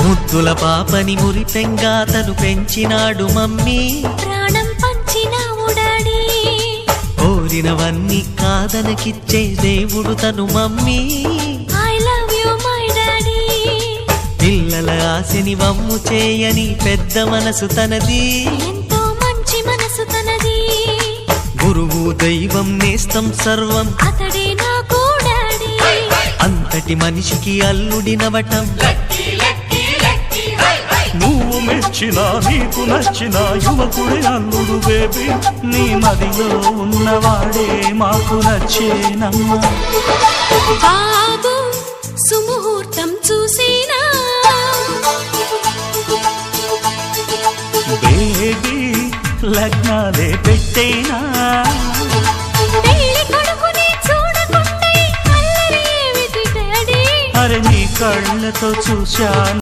ముద్దుల పాపని మురిపెంగా తను పెంచినాడు మమ్మీ, ప్రాణం పంచినావు డాడీ. కోరినవన్నీ కాదనకిచ్చే దేవుడు తను mummy, I love you my daddy. పిల్లల ఆశని వమ్ము చేయని పెద్ద మనసు తనది, ఎంతో మంచి మనసు తనది. గురువు దైవం నేస్తం సర్వం అతడే నాకు డాడీ. అంతటి మనిషికి అల్లుడినవటం, నువ్వు మెచ్చినా నీకు నచ్చిన యువకుడే అల్లుడు బేబీ. నీ మదిలో ఉన్నవాడే మాకు నచ్చేనమ్మా. బాబు సుముహూర్తం చూసినా, బేబీ లగ్నాలే పెట్టేనా. పెళ్లి కొడుకుని చూడకుంటే అల్లరి ఏమిటి డాడీ. అరే నీ కళ్ళతో చూశాను